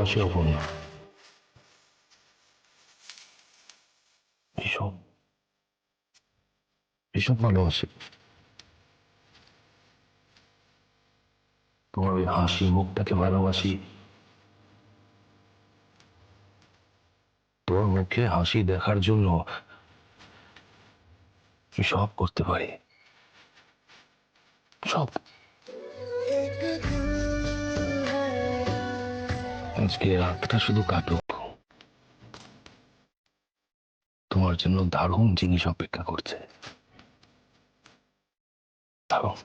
ভালোবাসি অপর্ণা, ভীষণ ভীষণ ভালোবাসি। তোমার ওই হাসি মুখটাকে ভালোবাসি। তোর মুখে হাসি দেখার জন্য আমি সব করতে পারি, সব। আজকে রাতটা শুধু কাটুক, তোমার জন্য দারুণ জিনিস অপেক্ষা করছে। দারুণ।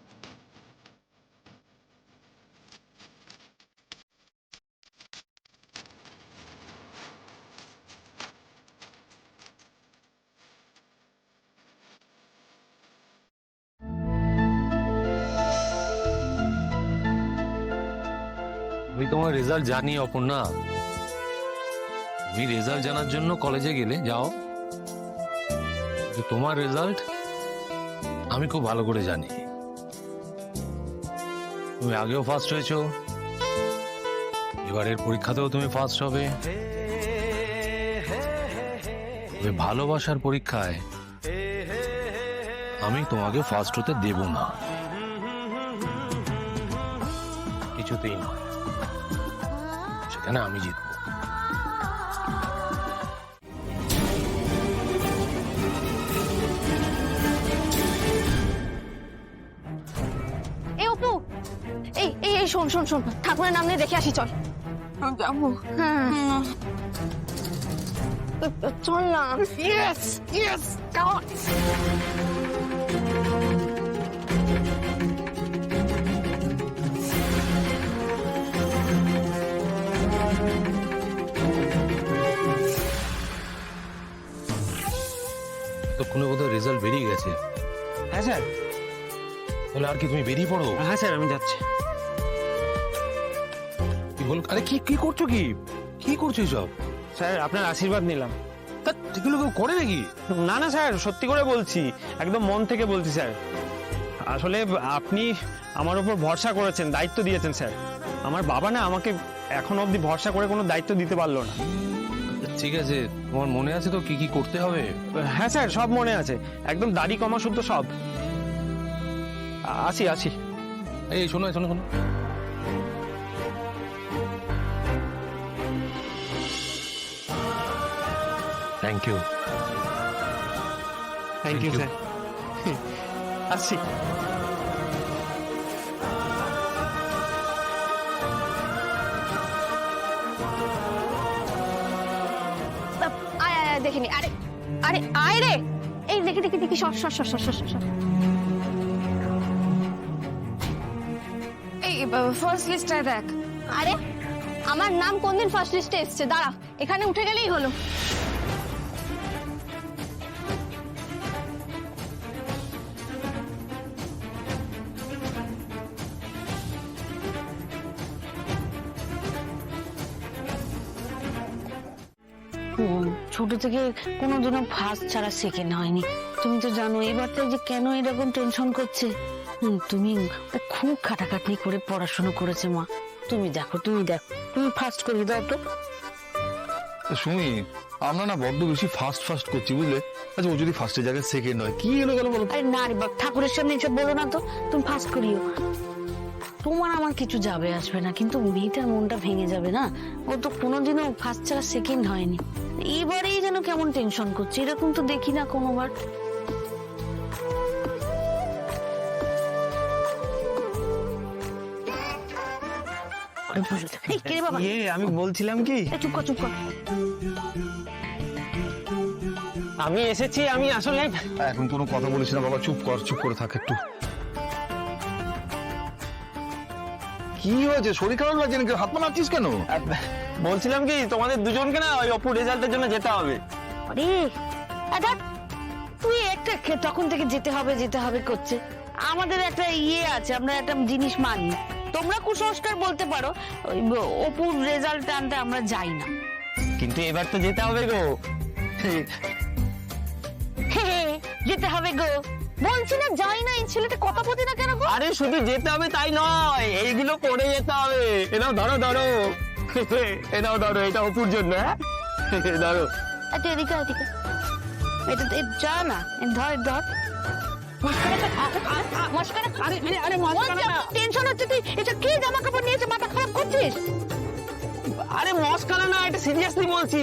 আমি তোমার রেজাল্ট জানি অপর্ণা। তুমি রেজাল্ট জানার জন্য কলেজে গেলে যাও, তোমার রেজাল্ট আমি খুব ভালো করে জানি। তুমি আগেও ফার্স্ট হয়েছো, এবারের পরীক্ষাতেও তুমি ফার্স্ট হবে। ভালোবাসার পরীক্ষায় আমি তোমাকে ফার্স্ট হতে দেব না, কিছুতেই নয়। সেখানে আমি জিতবো। এই অপু, এই এই এই শোন শোন শোন, ঠাকুরের নাম নিয়ে দেখে আসি, চল। যাবো? হ্যাঁ, চল না। Yes yes, come on. ততক্ষণে বোধহয় রেজাল্ট বেরিয়ে গেছে। হ্যাঁ স্যার। তাহলে আর কি, তুমি বেরিয়ে পড়ো। হ্যাঁ স্যার, আমি যাচ্ছি। কি বল? আরে কি কি করছো? কি কি করছো সব? স্যার, আপনার আশীর্বাদ নিলাম। এগুলো কেউ করে নাকি? না না স্যার, সত্যি করে বলছি, একদম মন থেকে বলছি স্যার। আসলে আপনি আমার উপর ভরসা করেছেন, দায়িত্ব দিয়েছেন স্যার। আমার বাবা না আমাকে এখন অবধি ভরসা করে কোনো দায়িত্ব দিতে পারলো না। ঠিক আছে, তোমার মনে আছে তো কি কি করতে হবে? হ্যাঁ স্যার, সব মনে আছে, একদম দাড়ি কমা শুদ্ধ সব। আসি আসি। এই শোনো শোনো শোনো, thank you. Thank you sir. আসছি। আয় আয় আয়, দেখিনি। আরে আরে আয় রে, এই দেখি দেখি দেখি, সর সর সর সর সর সর। এই ফার্স্ট লিস্টটায় দেখ। আরে আমার নাম কোনদিন ফার্স্ট লিস্টে এসছে? দাঁড়া, এখানে উঠে গেলেই হলো। ছোট থেকে কোনোদিনও ফার্স্ট ছাড়া সেকেন্ড হয়নি। তুমি তো জানো এবারটা যে কেন এরকম টেনশন করছে। তুমি ও খুব খাটাখাটনি করে পড়াশোনা করেছে মা। তুমি দেখো তুমি ফার্স্ট করে দাও তো। সুমি, আমরা না বড্ড বেশি ফার্স্ট ফার্স্ট করছি, বুঝলে? আচ্ছা, ও যদি ফার্স্টের জায়গায় সেকেন্ড হয়, কি এলো গেল বলো? আরে না রে বাপ, ঠাকুরের সামনে এসব বলো না তো। তুমি ফার্স্ট করিও, তোমার আমার কিছু যাবে আসবে না, কিন্তু মেয়েটার মনটা ভেঙে যাবে না। ও তো কোনোদিনও ফার্স্ট ছাড়া সেকেন্ড হয়নি, এবারেই যেন কেমন টেনশন করছে। এরকম তো দেখি না কোনোবার। আমি বলছিলাম কি, চুপ কর চুপ কর। আমি এসেছি। আমি আসলে এখন কোনো কথা বলিস না বাবা, চুপ কর, চুপ করে থাক একটু। কি হয়েছে? শরীর খারাপ লাগছে নাকি? হাত পা নাড়ছিস কেন? বলছিলাম কি, তোমাদের দুজনকে না ওই অপু রেজাল্টের জন্য যেতে হবে। আরে আচ্ছা, তুই একটা তখন থেকে যেতে হবে করছে। আমাদের একটা আছে, আমরা একটা জিনিস মানি। তোমরা কুসংস্কার বলতে পারো, ওই অপুর রেজাল্ট আনতে আমরা যাই না। কিন্তু এবার তো যেতে হবে গো। যেতে হবে গো বলছি না, যাই না। এই ছেলেটা কথা বলছি না কেন গো? আরে শুধু যেতে হবে তাই নয়, এইগুলো পড়ে যেতে হবে। এনাও ধরো ধরো। এ দাও দাও এটা অপুর জন্য, হ্যাঁ ধরো। আচ্ছা এদিকে এদিকে, এটা যা না, ধর ধর। টেনশন হচ্ছে, তুই এটা কি জামা কাপড় নিয়েছে, মাথা খারাপ করছিস? আরে মস্কারা না, এটা সিরিয়াসলি বলছি।